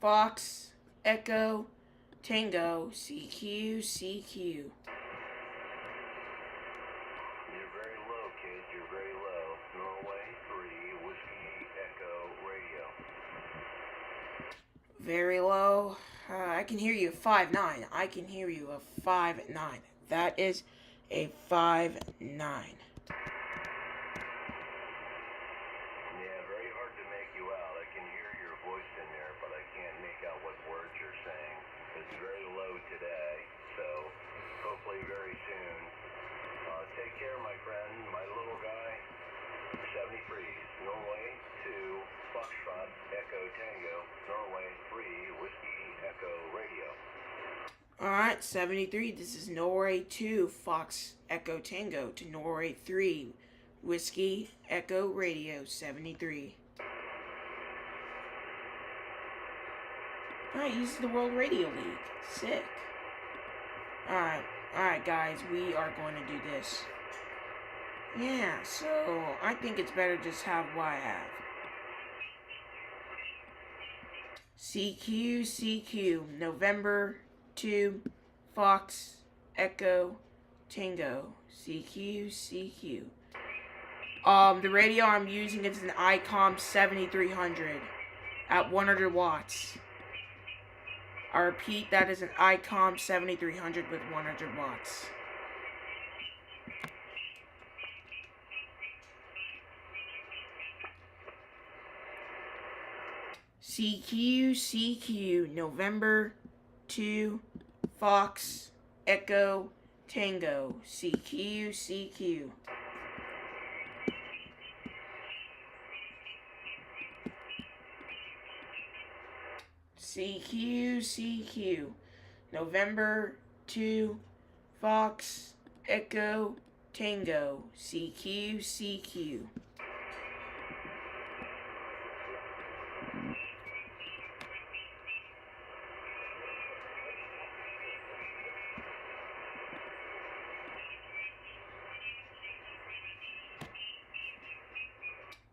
Fox, Echo, Tango, CQ, CQ. You're very low, kid. You're very low. Norway 3, Whiskey, Echo, Radio. Very low. I can hear you 5-9. I can hear you a 5-9. That is a 5-9. Yeah, very hard to make you out. I can hear your voice in there, but I can't make out what words you're saying. It's very low today, so hopefully very soon. Take care, my friend, my little guy. 73, Norway 2, Foxtrot, Echo, Tango, Norway 3, Whiskey, Echo, Radio. Alright, 73. This is Norway 2, Fox, Echo, Tango to Norway 3, Whiskey, Echo, Radio, 73. Alright, this is the World Radio League. Sick. Alright, guys, we are going to do this. Yeah, so I think it's better just have what I have. CQ, CQ, November 2, Fox, Echo, Tango, CQ, CQ. The radio I'm using is an ICOM 7300 at 100 watts. I repeat, that is an ICOM 7300 with 100 watts. CQ, CQ, November 2, Fox, Echo, Tango, CQ, CQ. CQ, CQ, November 2, Fox, Echo, Tango, CQ, CQ.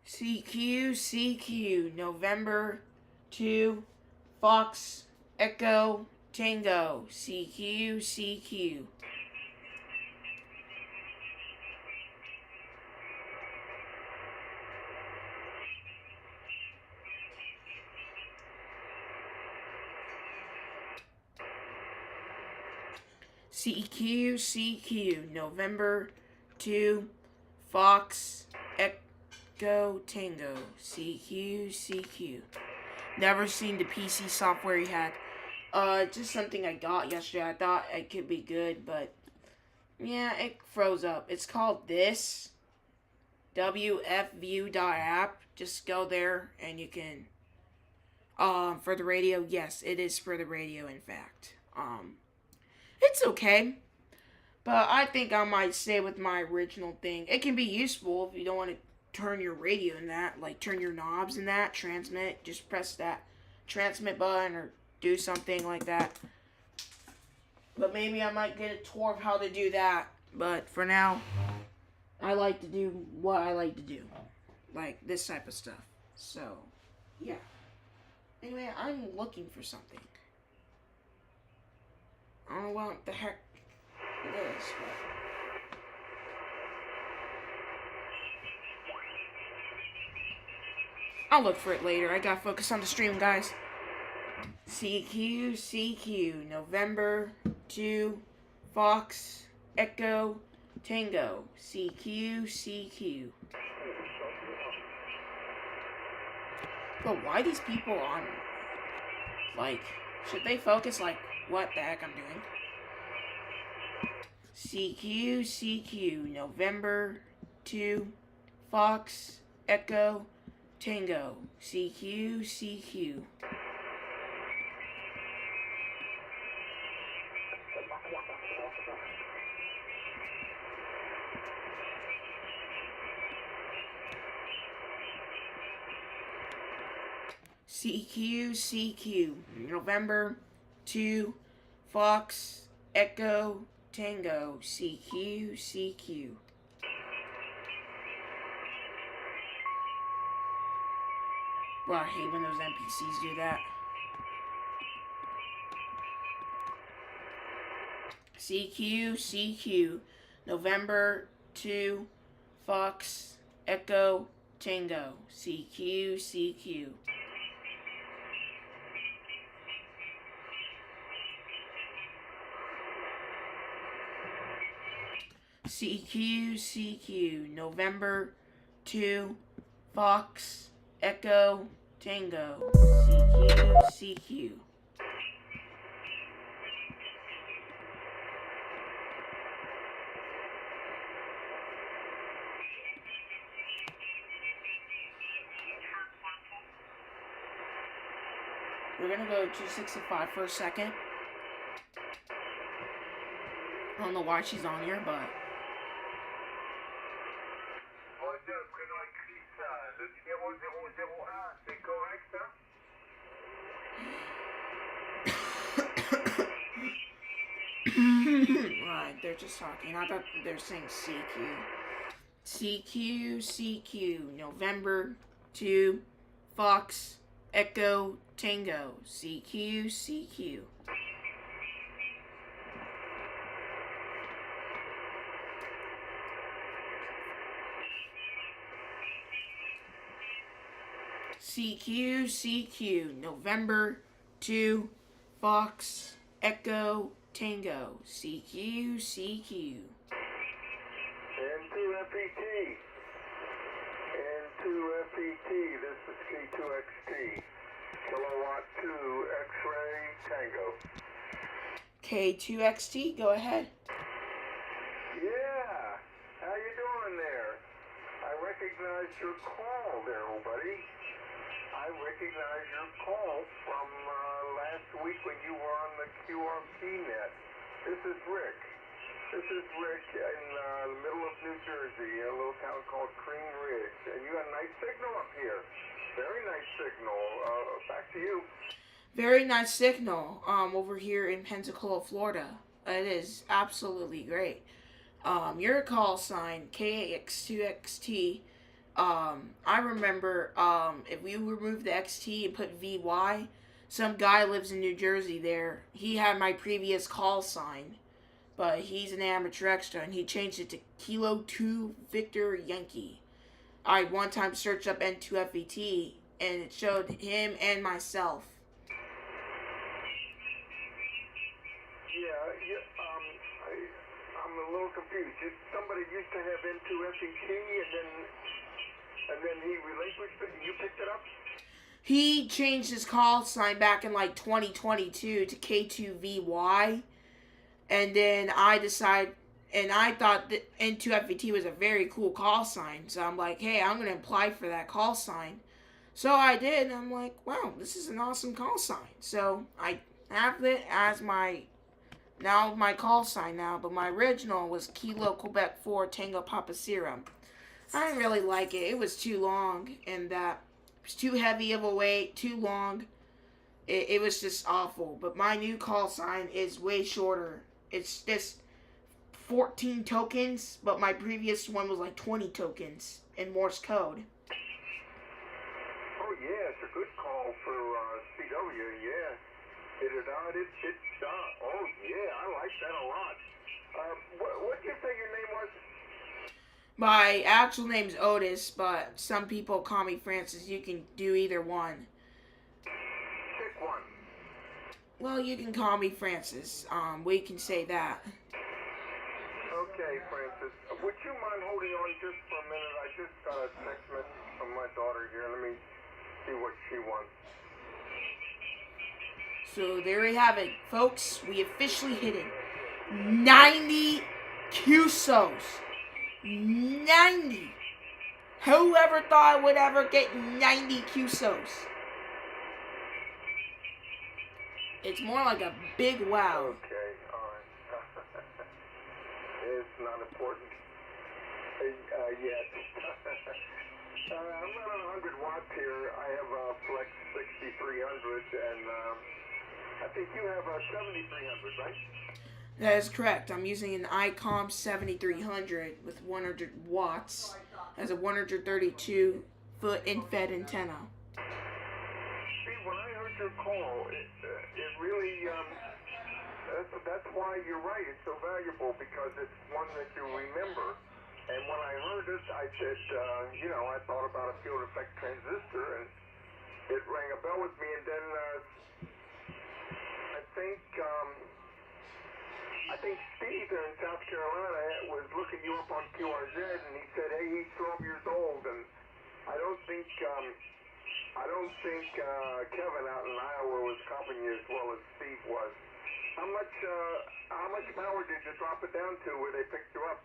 CQ, CQ, November 2, Fox, Echo, Tango, CQ, CQ. CQ, CQ, November 2, Fox, Echo, Tango, CQ, CQ. Never seen the PC software he had. Just something I got yesterday. I thought it could be good, but yeah, it froze up. It's called this WFView.app. Just go there and you can for the radio. Yes, it is for the radio, in fact. It's okay. But I think I might stay with my original thing. It can be useful if you don't want to turn your radio in that, like turn your knobs in that, transmit, just press that transmit button or do something like that. But maybe I might get a tour of how to do that. But for now, I like to do what I like to do. Like this type of stuff. So, yeah. Anyway, I'm looking for something. I don't know what the heck it is, but I'll look for it later. I gotta focus on the stream, guys. CQ, CQ, November 2, Fox, Echo, Tango, CQ, CQ. But why these people on, like, should they focus, like, what the heck I'm doing? CQ, CQ, November 2, Fox, Echo, Tango, CQ, CQ. CQ, CQ, November 2, Fox, Echo, Tango, CQ, CQ. Well, I hate when those NPCs do that. CQ. November 2, Fox, Echo, Tango. CQ. CQ. November 2, Fox, Echo, Tango. CQ. We're gonna go 265 for a second. I don't know why she's on here, but right, they're just talking. I thought they're saying CQ. November 2, Fox, Echo, Tango. CQ. CQ. November 2, Fox, Echo, Tango. CQ. N2FET. N2FET. This is K2XT. Kilowatt 2 X-ray Tango. K2XT, go ahead. Yeah. How you doing there? I recognize your call there, old buddy. I recognize your call from last week when you were on the QRP net. This is Rick. This is Rick in the middle of New Jersey, a little town called Cream Ridge. And you got a nice signal up here. Very nice signal. Back to you. Very nice signal over here in Pensacola, Florida. It is absolutely great. Your call sign, KX2XT. I remember if we remove the XT and put VY, some guy lives in New Jersey there. He had my previous call sign, but he's an amateur extra, and he changed it to Kilo 2 Victor Yankee. I one time searched up N2FET, and it showed him and myself. I'm a little confused. Somebody used to have N2FET, and then he relinquished it, and you picked it up? He changed his call sign back in like 2022 to K2VY. And then I thought that N2FET was a very cool call sign. So I'm like, hey, I'm going to apply for that call sign. So I did, and I'm like, wow, this is an awesome call sign. So I have it as my call sign now, but my original was Kilo Quebec 4 Tango Papa Sierra. I didn't really like it. It was too long, and that was too heavy of a weight, too long. It was just awful. But my new call sign is way shorter. It's just 14 tokens, but my previous one was like 20 tokens in Morse code. Oh yeah, it's a good call for CW. Yeah, hit it out. Oh yeah, I like that a lot. What did you say your name was? My actual name's Otis, but some people call me Francis. You can do either one. Pick one. Well, you can call me Francis. We can say that. Okay, Francis. Would you mind holding on just for a minute? I just got a text message from my daughter here. Let me see what she wants. So there we have it, folks. We officially hit it. 90 QSOs. 90. Whoever thought I would ever get 90 QSOs? It's more like a big wow. Okay, alright. It's not important yet. I'm running 100 watts here. I have a Flex 6300, and I think you have a 7300, right? That is correct. I'm using an ICOM 7300 with 100 watts as a 132 foot infed antenna. See, when I heard your call, it really, that's that's why you're right. It's so valuable because it's one that you remember. And when I heard it, I said, I thought about a field effect transistor, and it rang a bell with me. And then I think Steve there in South Carolina was looking you up on QRZ, and he said, hey, he's 12 years old, and I don't think Kevin out in Iowa was copying you as well as Steve was. How much power did you drop it down to where they picked you up?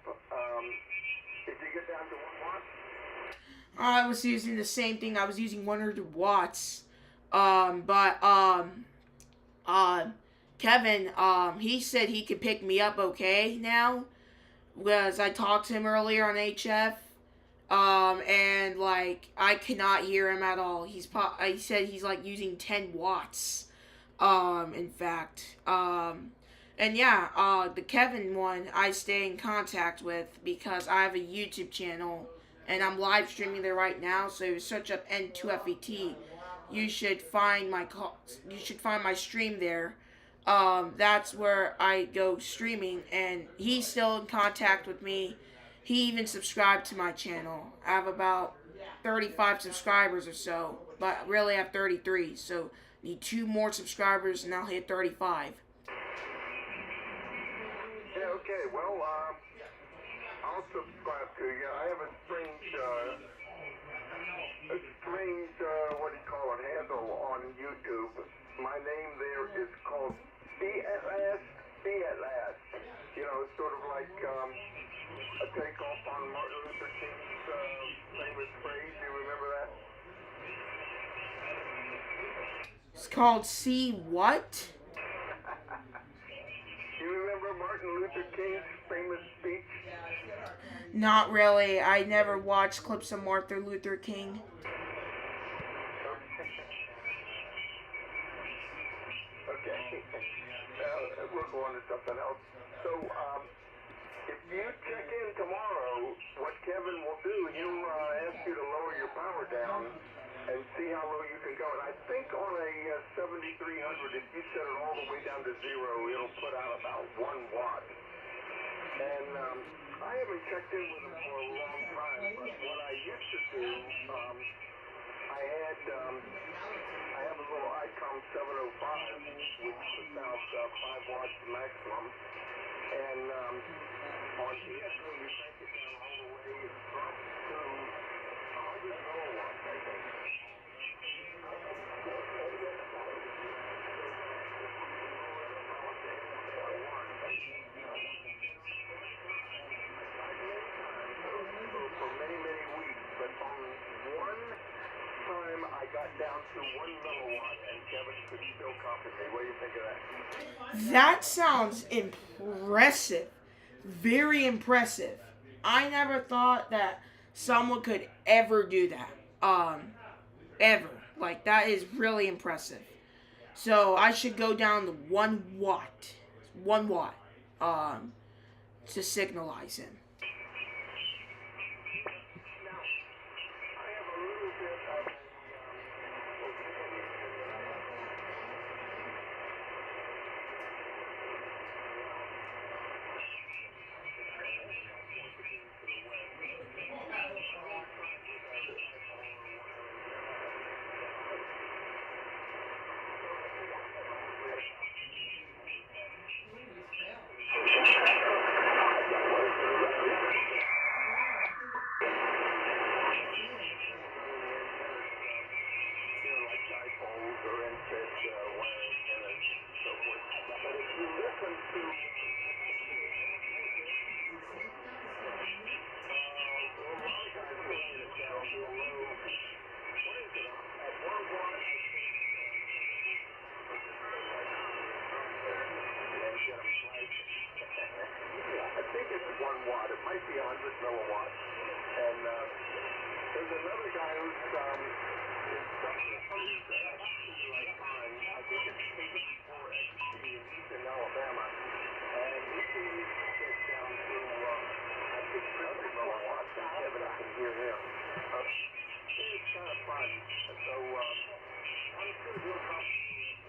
Did you get down to 1 watt? I was using the same thing. I was using 100 watts. Kevin, he said he could pick me up okay now. Because I talked to him earlier on HF. And like, I cannot hear him at all. He said he's like using 10 watts. In fact. And yeah, the Kevin one I stay in contact with because I have a YouTube channel and I'm live streaming there right now. So if you search up N2FET, you should find my stream there. That's where I go streaming, and he's still in contact with me. He even subscribed to my channel. I have about 35 subscribers or so, but really I have 33. So need 2 more subscribers and I'll hit 35. Yeah, okay, well, I'll subscribe to you. I have a strange, handle on YouTube. My name there is called BLS. Sort of like a takeoff on Martin Luther King's famous phrase. You remember that? It's called See What? Do you remember Martin Luther King's famous speech? Not really. I never watched clips of Martin Luther King. Okay. We'll go on to something else. So, if you check in tomorrow, what Kevin will do, he'll ask you to lower your power down and see how low you can go. And I think on a 7300, if you set it all the way down to 0, it'll put out about 1 watt. And I haven't checked in with him for a long time, but what I used to do, I have a little ICOM 705, which puts out 5 watts maximum. And on ES, when you crank it down all the way, it drops to 100 milliwatts, I think. For many, many weeks, but on one time I got down to 1 milliwatt and Kevin could still copy me. What do you think of that? That sounds impressive. Very impressive. I never thought that someone could ever do that. Ever. Like, that is really impressive. So, I should go down to 1 watt. 1 watt. To signalize him. It might be 100 milliwatts. And there's another guy who's I think it's KP4XT, and he's in Alabama. And he can get down to, I think, 50 milliwatts, and Kevin can hear him. It's kind of fun. So, I'm sure he'll probably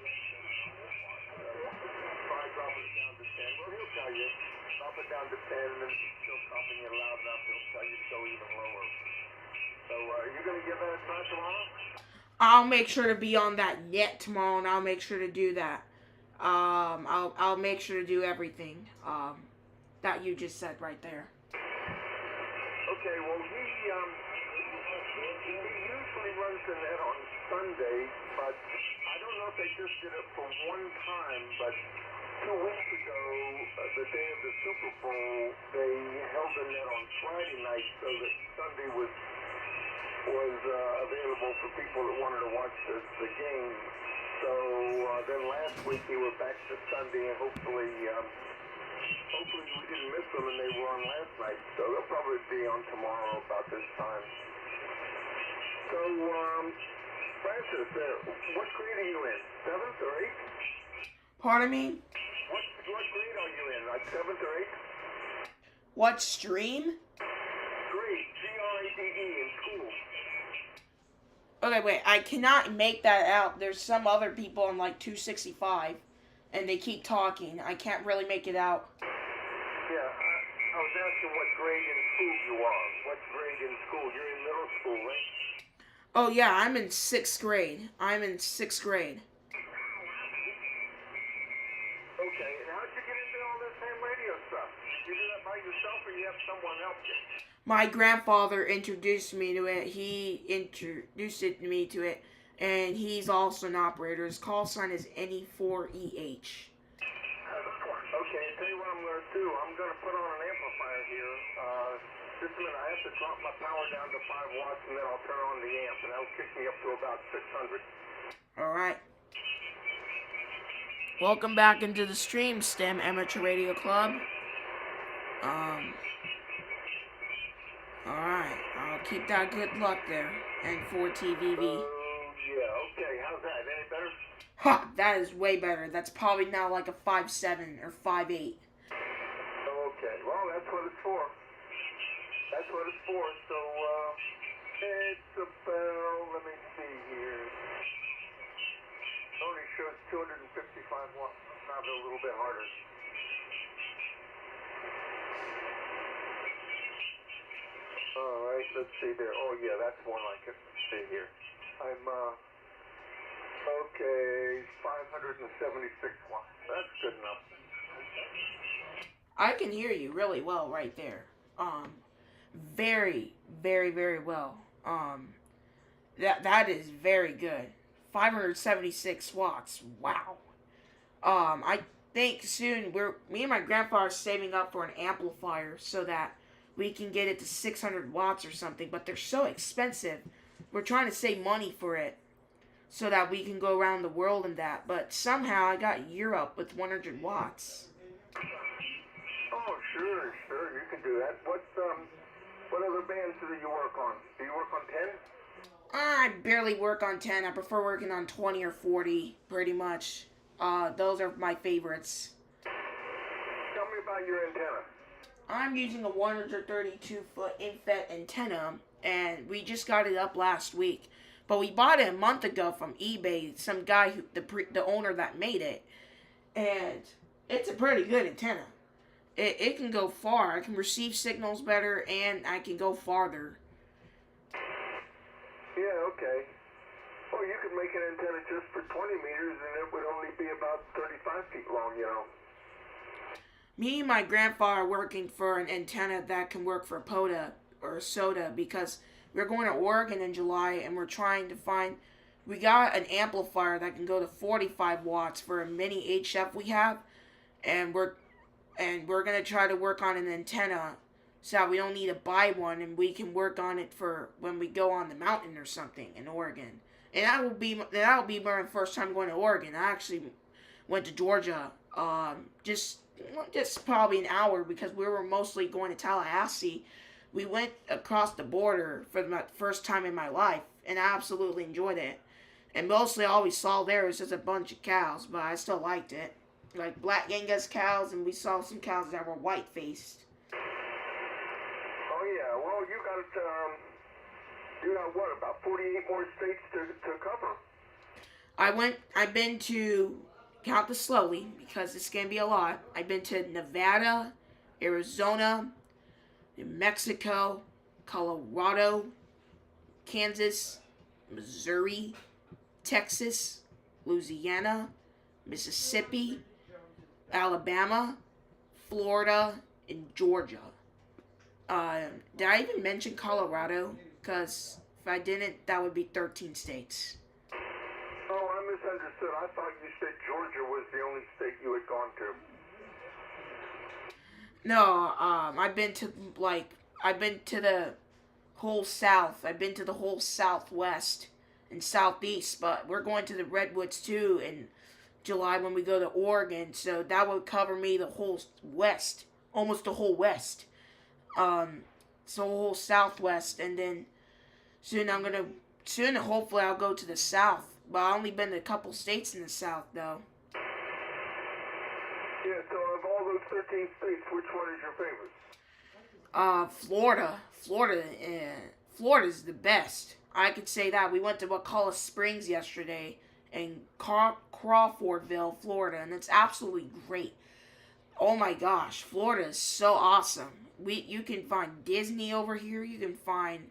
try dropping it down to 10. it down to 10, and if it's still pumping you loud enough, it'll tell you to go even lower. So, are you going to give that a try tomorrow? I'll make sure to be on that net tomorrow, and I'll make sure to do that. I'll make sure to do everything that you just said right there. Okay, well, he usually runs the net on Sunday, but I don't know if they just did it for one time, but 2 weeks ago, the day of the Super Bowl, they held the net on Friday night so that Sunday was available for people that wanted to watch the game. So then last week they were back to Sunday, and hopefully we didn't miss them, and they were on last night. So they'll probably be on tomorrow about this time. So, Francis, what grade are you in? 7th or 8th? Pardon me? What grade are you in? Like 7th or 8th? What stream? Grade, G-R-A-D-E, in school. Okay, wait, I cannot make that out. There's some other people on like 265, and they keep talking. I can't really make it out. Yeah, I was asking what grade in school you are. What grade in school? You're in middle school, right? Oh yeah, I'm in 6th grade. I'm in 6th grade. Okay, and how'd you get into all this ham radio stuff? Did you do that by yourself, or you have someone help you? My grandfather introduced me to it. He introduced me to it, and he's also an operator. His call sign is NE4EH. Okay, tell you what I'm going to do. I'm going to put on an amplifier here. Just a minute, I have to drop my power down to 5 watts, and then I'll turn on the amp, and that'll kick me up to about 600. Alright. Welcome back into the stream, STEM Amateur Radio Club. Alright, I'll keep that good luck there. N4TVV. Yeah, okay, how's that? Any better? Ha! That is way better. That's probably now like a 5.7 or 5.8. Okay, well, that's what it's for. That's what it's for. So, it's about, let me see here. It only shows 255 watts. Probably a little bit harder. All right, let's see there. Oh, yeah, that's more like it. Let's see here. I'm, okay, 576 watts. That's good enough. I can hear you really well right there. Very, very, very well. That is very good. 576 watts. Wow. I think soon me and my grandpa are saving up for an amplifier so that we can get it to 600 watts or something, but they're so expensive. We're trying to save money for it so that we can go around the world in that. But somehow I got Europe with 100 watts. Oh, sure, you can do that. What other bands do you work on? Do you work on 10? I barely work on 10. I prefer working on 20 or 40, pretty much. Those are my favorites. Tell me about your antenna. I'm using a 132-foot infet antenna, and we just got it up last week. But we bought it a month ago from eBay, some guy, the owner that made it. And it's a pretty good antenna. It can go far. I can receive signals better, and I can go farther. Yeah, okay. Well, you could make an antenna just for 20 meters, and it would only be about 35 feet long, you know. Me and my grandfather are working for an antenna that can work for POTA or SOTA because we're going to Oregon in July, and we're trying to find... We got an amplifier that can go to 45 watts for a mini HF we have, and we're going to try to work on an antenna so that we don't need to buy one, and we can work on it for when we go on the mountain or something in Oregon. And that will be my first time going to Oregon. I actually went to Georgia just probably an hour because we were mostly going to Tallahassee. We went across the border for the first time in my life, and I absolutely enjoyed it. And mostly all we saw there was just a bunch of cows, but I still liked it. Like black Angus cows, and we saw some cows that were white-faced. Oh, yeah. Well, you got what, about 48 more states to cover? I've been to, count this slowly, because it's going to be a lot. I've been to Nevada, Arizona, New Mexico, Colorado, Kansas, Missouri, Texas, Louisiana, Mississippi, Alabama, Florida, and Georgia. Did I even mention Colorado? Because if I didn't, that would be 13 states. Oh, I misunderstood. I thought you said Georgia was the only state you had gone to. No, I've been to the whole South. I've been to the whole Southwest and Southeast, but we're going to the Redwoods too in July when we go to Oregon, so that would cover me the whole West, almost the whole West. So the whole Southwest, and then soon hopefully I'll go to the South, but I've only been to a couple states in the South though. Yeah, so of all those 13 states, which one is your favorite? Florida's the best. I could say that. We went to Wakulla Springs yesterday in Crawfordville, Florida, and it's absolutely great. Oh my gosh, Florida is so awesome. You can find Disney over here. You can find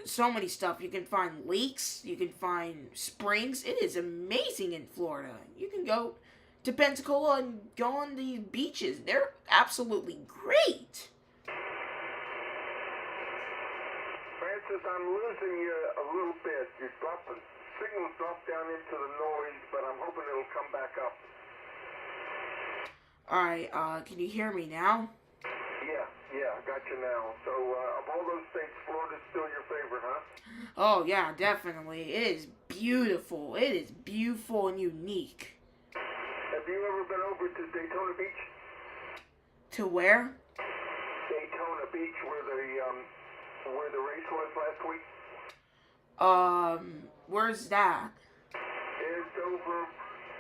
so many stuff. You can find lakes. You can find springs. It is amazing in Florida. You can go to Pensacola and go on these beaches. They're absolutely great. Francis, I'm losing you a little bit. Signals dropped down into the noise, but I'm hoping it'll come back up. Alright, can you hear me now? Yeah, I got you now. So, of all those states, Florida's still your favorite, huh? Oh, yeah, definitely. It is beautiful. It is beautiful and unique. Have you ever been over to Daytona Beach? To where? Daytona Beach, where the race was last week? Where's that? It's over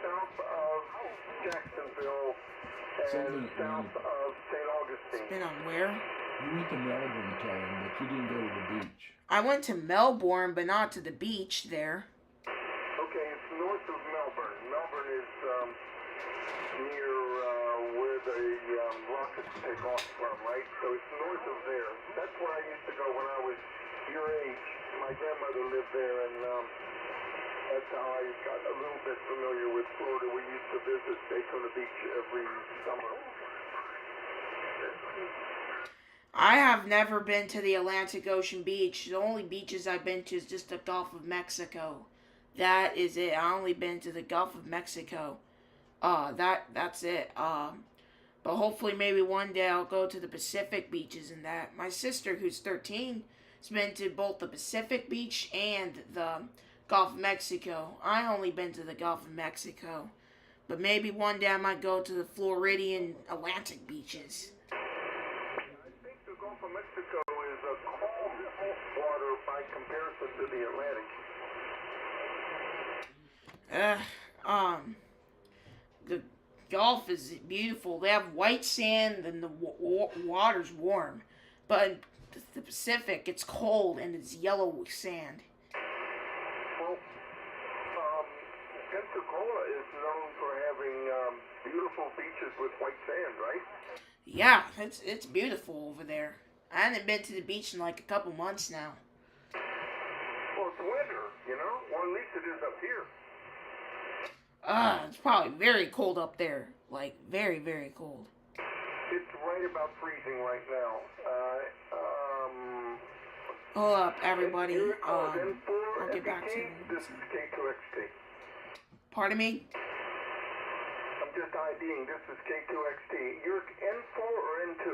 south of Jacksonville and south of St. Augustine. It's been on where? You went to Melbourne, Kellen, but you didn't go to the beach. I went to Melbourne, but not to the beach there. Okay, it's north of Melbourne. Melbourne is near where the rockets take off from, right? So it's north of there. That's where I used to go when I was your age. My grandmother lived there, and that's how I got a little bit familiar with Florida. We used to visit Daytona Beach every summer. I have never been to the Atlantic Ocean beach. The only beaches I've been to is just the Gulf of Mexico. That is it. I only been to the Gulf of Mexico. That's it. But hopefully maybe one day I'll go to the Pacific beaches and that. My sister, who's 13, has been to both the Pacific beach and the Gulf of Mexico. I only been to the Gulf of Mexico. But maybe one day I might go to the Floridian Atlantic beaches. I think the Gulf of Mexico is a calm water by comparison to the Atlantic. The Gulf is beautiful. They have white sand and the water's warm. But the Pacific, it's cold and it's yellow sand. Well, Pensacola is known for having beautiful beaches with white sand, right? Yeah, it's beautiful over there. I haven't been to the beach in like a couple months now. Well, it's winter, you know? Or at least it is up here. It's probably very cold up there. Like, very, very cold. It's right about freezing right now. Hold up, everybody. Your call is I'll N4 get back to you. This is K2XT. Pardon me? I'm just IDing. This is K2XT. You're N4 or N2?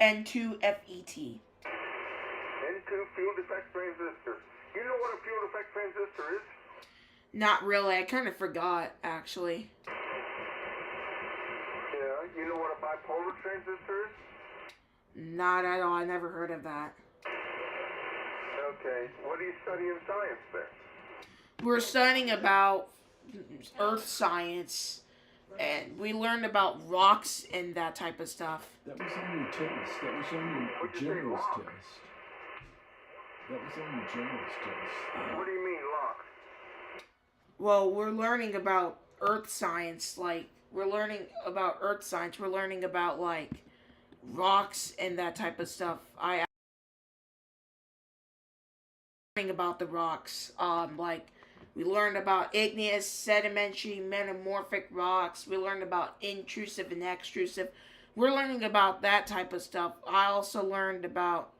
N2FET. N2 field effect transistor. You know what a field effect transistor is? Not really. I kind of forgot, actually. Yeah. You know what a bipolar transistor is? Not at all. I never heard of that. Okay. What do you study in science there? We're studying about earth science, and we learned about rocks and that type of stuff. That was on your test. That was on What'd your you say, general's rock? test. That was on your general's test. What do you mean lock? Well, we're learning about earth science. Like, we're learning about earth science. We're learning about, like, rocks and that type of stuff. I learning about the rocks. Like we learned about igneous, sedimentary, metamorphic rocks. We learned about intrusive and extrusive. We're learning about that type of stuff. I also learned about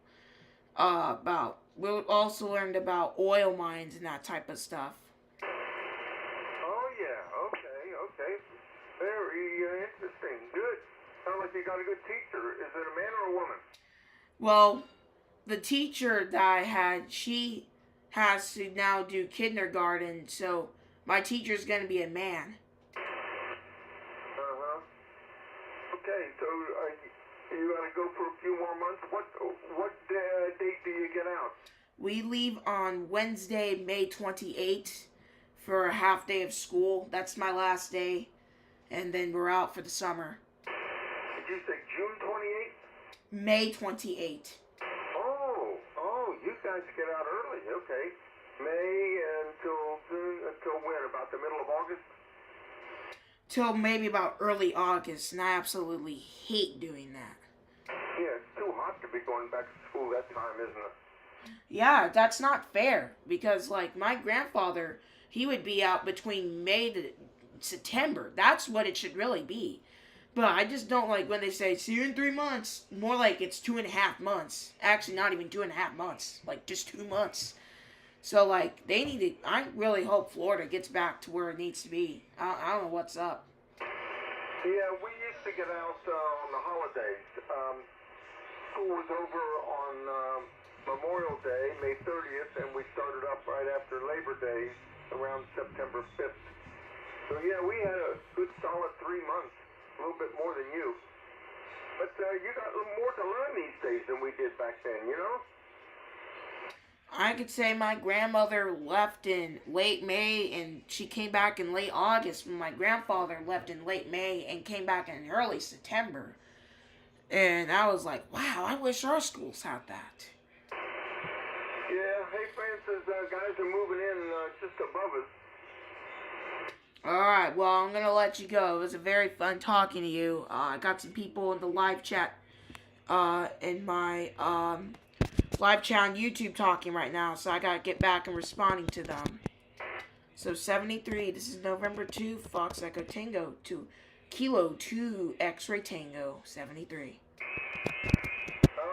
we also learned about oil mines and that type of stuff. Oh, yeah. Okay. Very interesting. Good. Sounds like you got a good teacher. Is it a man or a woman? Well, the teacher that I had, she has to now do kindergarten, so my teacher's going to be a man. Uh-huh. Okay, so you got to go for a few more months. What date do you get out? We leave on Wednesday, May 28th for a half day of school. That's my last day, and then we're out for the summer. Did you say June 28th? May 28th. Oh, you guys get out early. Okay. May until when? About the middle of August? Till maybe about early August, and I absolutely hate doing that. Yeah, it's too hot to be going back to school that time, isn't it? Yeah, that's not fair, because like my grandfather, he would be out between May to September. That's what it should really be. But I just don't like when they say, see you in 3 months. More like it's 2.5 months. Actually, not even 2.5 months. Like, just 2 months. So, like, they need to... I really hope Florida gets back to where it needs to be. I don't know what's up. Yeah, we used to get out on the holidays. School was over on Memorial Day, May 30th, and we started up right after Labor Day, around September 5th. So, yeah, we had a good solid 3 months. A little bit more than you. But you got a little more to learn these days than we did back then, you know? I could say my grandmother left in late May and she came back in late August. My grandfather left in late May and came back in early September. And I was like, wow, I wish our schools had that. Yeah, hey Francis, guys are moving in just above us. Alright, well, I'm going to let you go. It was a very fun talking to you. I got some people in the live chat, in my, live chat on YouTube talking right now, so I got to get back and responding to them. So, 73, this is November 2, Fox Echo Tango, to Kilo 2 X-Ray Tango, 73.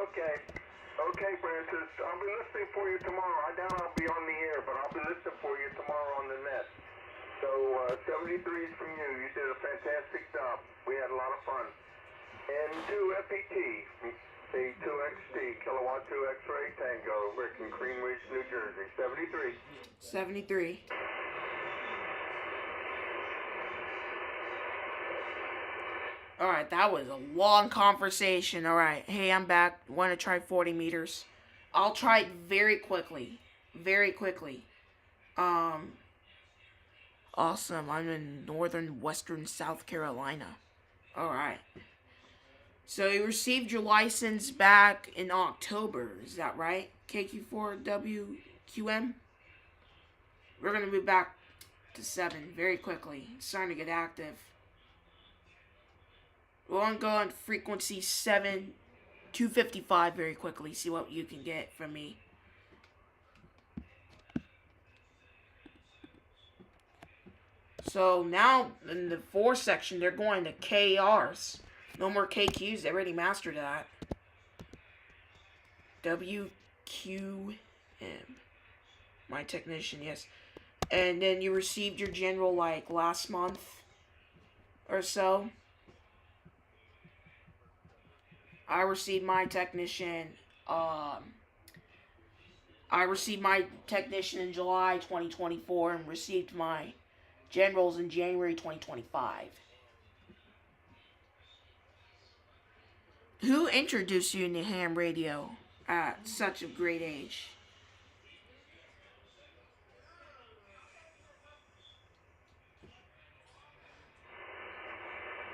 Okay, Francis, I'll be listening for you tomorrow. I doubt I'll be on the air, but I'll be listening for you tomorrow on the net. So, 73 is from you. You did a fantastic job. We had a lot of fun. And to FET, the 2XT, Kilowatt 2 X-Ray Tango, Rick in Greenwich, New Jersey. 73. 73. Alright, that was a long conversation. Alright, hey, I'm back. Want to try 40 meters? I'll try it very quickly. Very quickly. Awesome. I'm in northern western South Carolina. Alright. So you received your license back in October. Is that right? KQ4WQM? We're going to move back to 7 very quickly. It's starting to get active. We're going to go on frequency 7, 255 very quickly. See what you can get from me. So now in the 4 section, they're going to KRs. No more KQs. They already mastered that. WQM. My technician, yes. And then you received your general like last month or so. I received my technician. I received my technician in July 2024 and received my generals in January 2025. Who introduced you to ham radio at such a great age?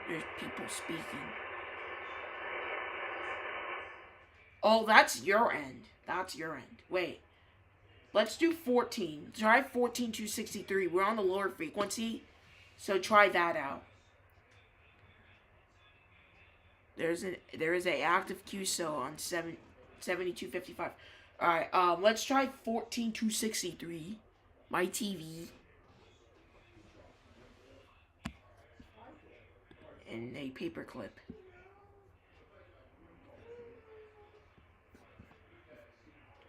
There's people speaking. Oh, that's your end. That's your end. Wait. Let's do 14. Try 14263. We're on the lower frequency, so try that out. there is a active QSO on 7255. All right, let's try 14263. My TV. And a paperclip.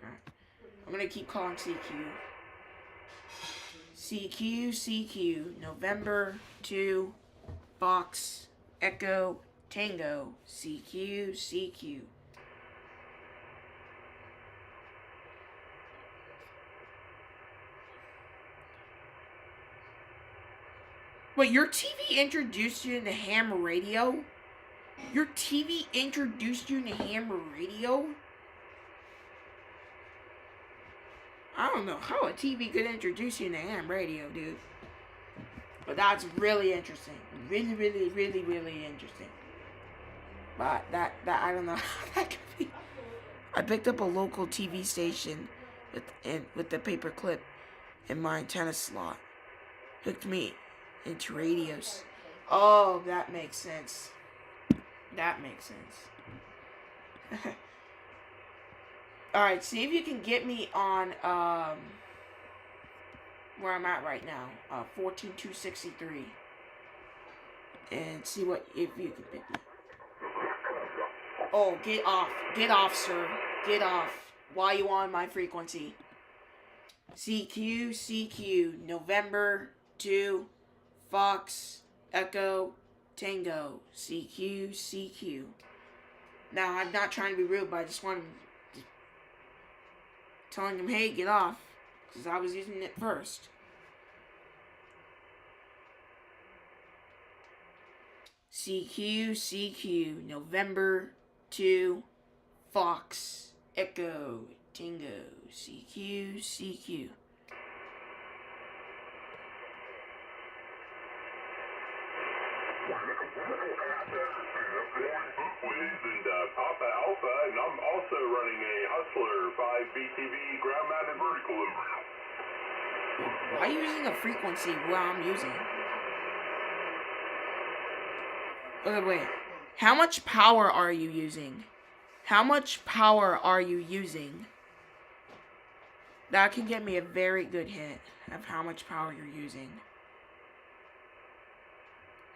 Alright. I'm gonna keep calling CQ. CQ, November 2, Fox, Echo, Tango, CQ. Wait, your TV introduced you to ham radio? Your TV introduced you to ham radio? I don't know how a TV could introduce you to ham radio, dude. But that's really interesting. Really, really, really, really interesting. But that I don't know how that could be. I picked up a local TV station with the paper clip in my antenna slot. Hooked me into radios. Oh, that makes sense. That makes sense. Alright, see if you can get me on where I'm at right now. 14263. And see what if you can pick me. Oh, get off. Get off, sir. Get off. Why you on my frequency? CQ, November 2, Fox, Echo, Tango, CQ. Now, I'm not trying to be rude, but I just want to telling him, hey, get off, because I was using it first. CQ, November 2, Fox, Echo, Tango, CQ. And Papa Alpha, and I'm also running a Hustler 5 BTV ground-mounted vertical loop. Why are you using a frequency where I'm using? Wait. How much power are you using? How much power are you using? That can get me a very good hint of how much power you're using.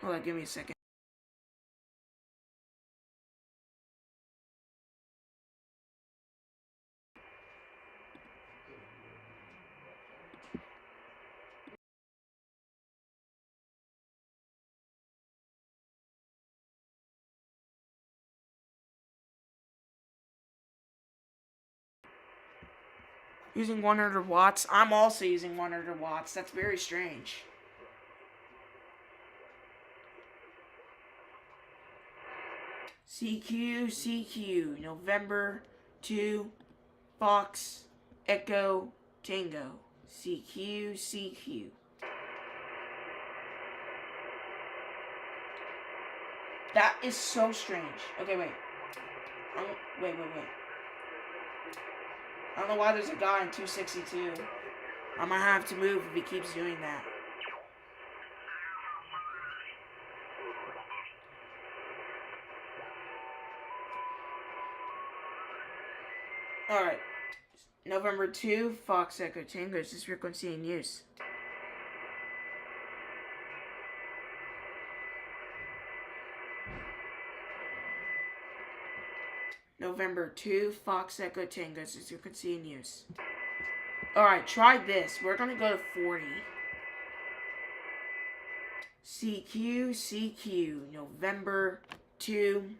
Hold on, give me a second. Using 100 watts. I'm also using 100 watts. That's very strange. CQ, November 2, Fox, Echo, Tango, CQ. That is so strange. Okay, wait. Wait. I don't know why there's a guy in 262. I might have to move if he keeps doing that. Alright. November 2, Fox Echo Tango. Is this frequency in use? November 2, Fox Echo Tango. Is this frequency in use? Alright, try this. We're gonna go to 40. CQ, November 2,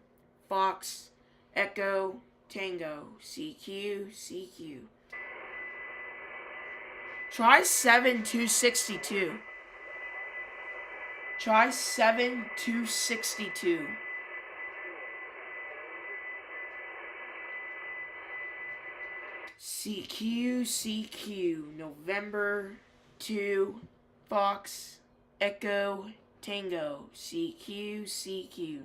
Fox, Echo, Tango, CQ. Try 7262. Try 7262. CQ, November 2, Fox, Echo, Tango, CQ.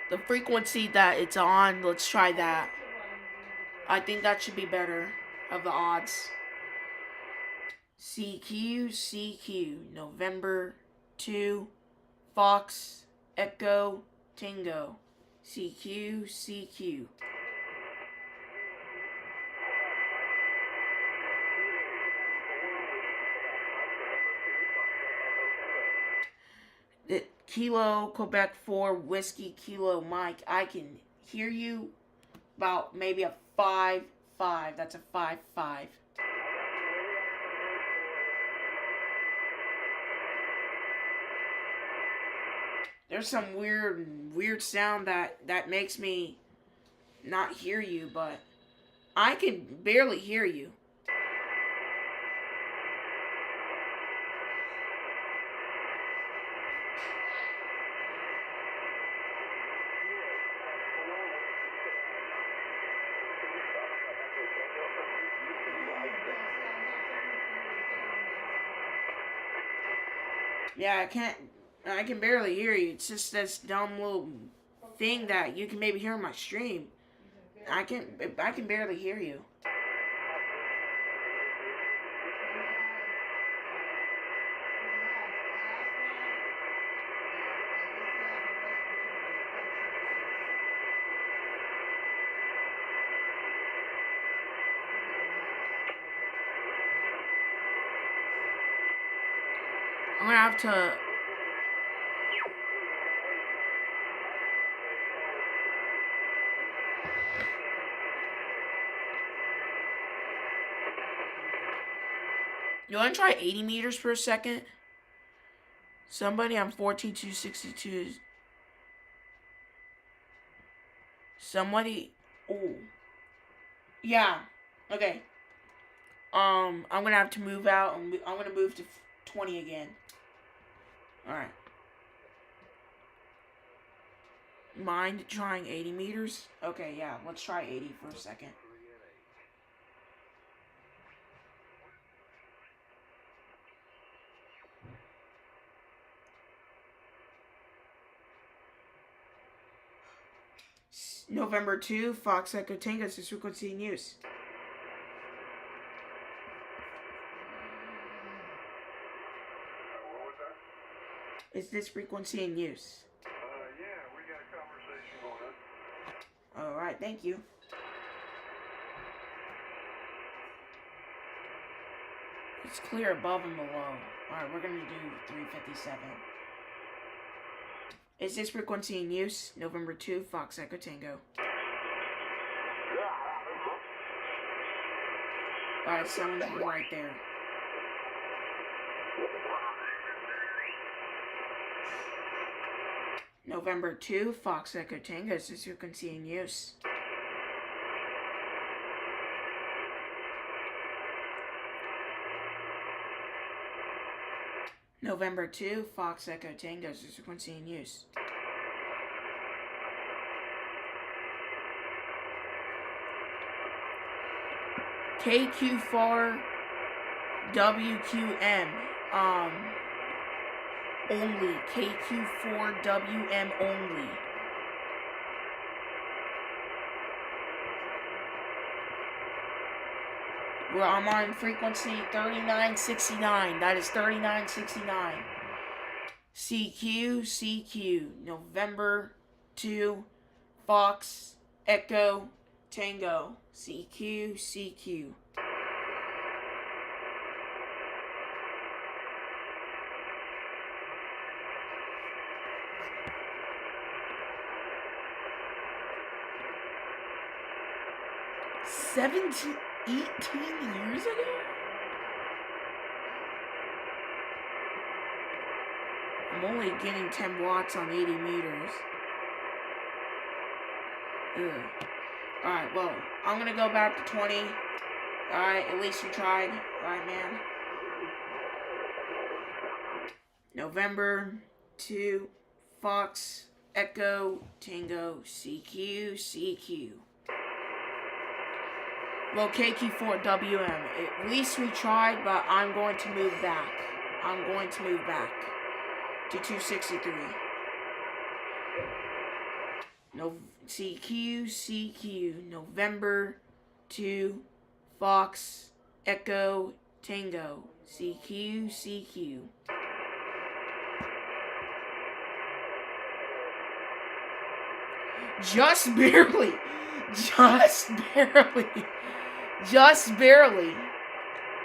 The frequency that it's on, let's try that. I think that should be better of the odds. CQ, November 2, Fox, Echo, Tango, CQ, CQ. The Kilo, Quebec 4, Whiskey, Kilo, Mike. I can hear you about maybe a 5-5. That's a 5-5. There's some weird sound that makes me not hear you, but I can barely hear you. Yeah, I can barely hear you. It's just this dumb little thing that you can maybe hear on my stream. I can barely hear you. I'm gonna have to. You want to try 80 meters for a second? Somebody on 14262. Somebody. Oh. Yeah. Okay. I'm gonna have to move out, and I'm gonna move to 20 again. All right. Mind trying 80 meters? Okay, yeah. Let's try 80 for a second. November 2, Fox Echo Tango, is this frequency in use? What was that? Is this frequency in use? Yeah, we got a conversation going on. Alright, thank you. It's clear above and below. Alright, we're gonna do 357. Is this frequency in use? November 2, Fox Echo Tango. Alright, someone's right there. November 2, Fox Echo Tango. Is this frequency in use? November 2, Fox Echo Tango. Is this frequency in use? KQ4 WQM. Only. KQ4 WM only. Well, I'm on frequency 3969. That is 3969. CQ, CQ. November 2, Fox, Echo, Tango. CQ, CQ. $18 years ago? I'm only getting 10 watts on 80 meters. Ugh. Alright, well, I'm gonna go back to 20. Alright, at least you tried. Alright, man. November 2, Fox, Echo, Tango, CQ, CQ. Well, KQ4WM. At least we tried, but I'm going to move back. I'm going to move back to 263. No, CQ, CQ. November 2, Fox, Echo, Tango. CQ, CQ. Just barely. Just barely. Just barely.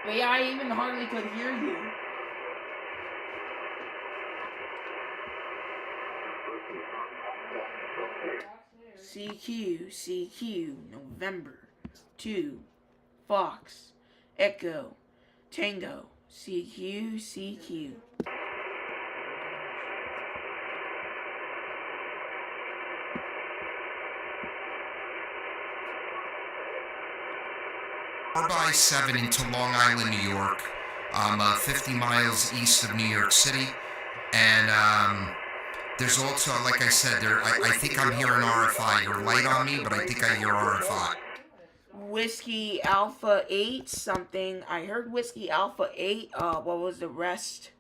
But yeah, I even hardly could hear you. CQ, November 2, Fox, Echo, Tango, CQ. By 7 into Long Island, New York. 50 miles east of New York City. And there's also, like I said, I think I'm hearing RFI. You're light on me, but I think I hear RFI. Whiskey Alpha 8 something. I heard Whiskey Alpha 8. What was the rest?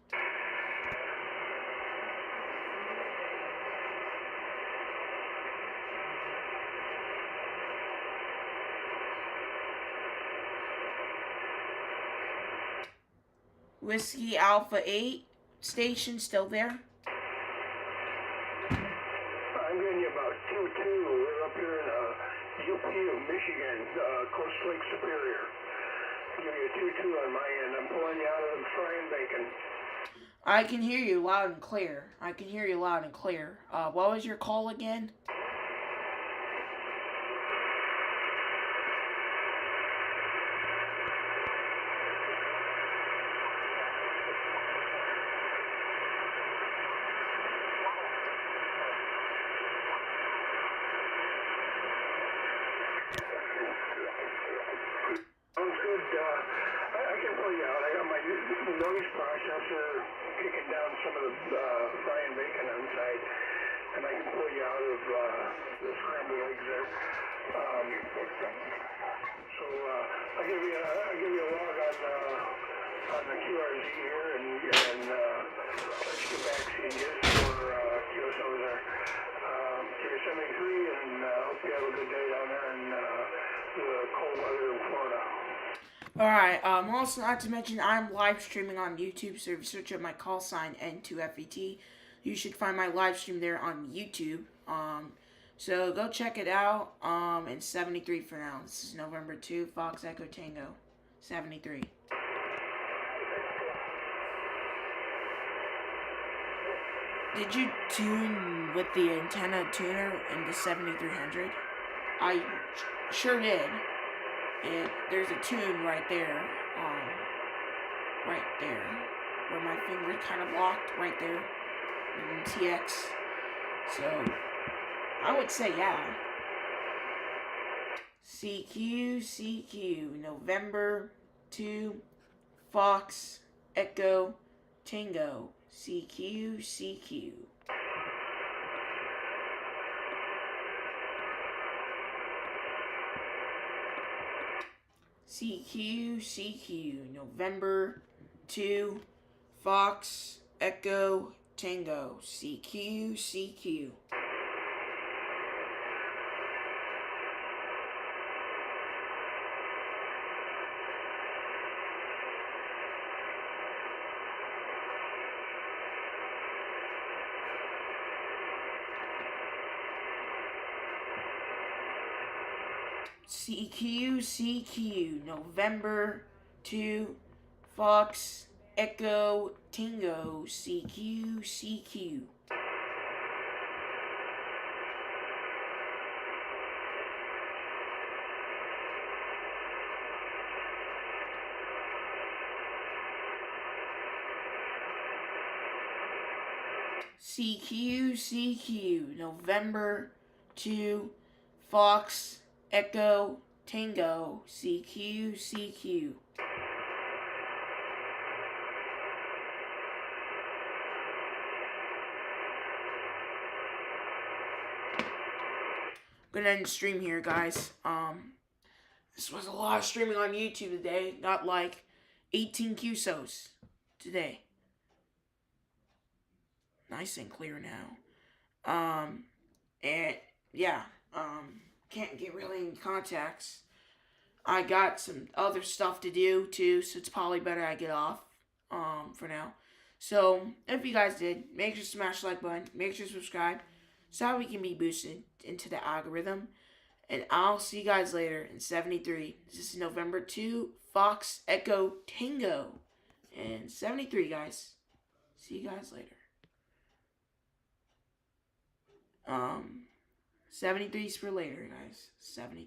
Whiskey Alpha 8 station still there? I'm getting you about 2-2. We're up here in UP, Michigan, Coast Lake Superior. Give you a 2-2 on my end. I'm pulling you out of the frying bacon. I can hear you loud and clear. What was your call again? Sounds good. I can pull you out. I got my noise processor kicking down some of the frying bacon on side, and I can pull you out of the scrambled eggs there. So I'll give you a log on the QRZ here, and let's get back to you just for QS over there. Give you 73, and hope you have a good day down there in the cold weather in Florida. Alright, also not to mention I'm live streaming on YouTube, so if you search up my call sign N2FET, you should find my live stream there on YouTube. So go check it out. And 73 for now. This is November 2, Fox Echo Tango. 73. Did you tune with the antenna tuner in the 7300? I sure did. There's a tune right there, where my finger kind of locked, right there, in TX. So, I would say yeah. CQ, November 2, Fox, Echo, Tango, CQ. CQ, November 2, Fox, Echo, Tango, CQ. CQ, November 2, Fox, Echo, Tango, CQ. CQ, November 2, Fox, Echo, Tango, CQ. Gonna end the stream here, guys. This was a lot of streaming on YouTube today. Got like 18 QSOs today. Nice and clear now. And yeah, can't get really any contacts. I got some other stuff to do too, so it's probably better I get off for now. So if you guys did, make sure to smash the like button, make sure to subscribe, so that we can be boosted into the algorithm. And I'll see you guys later in 73. This is November 2, Fox Echo Tango. And 73, guys. See you guys later. 73 is for later, guys. 73.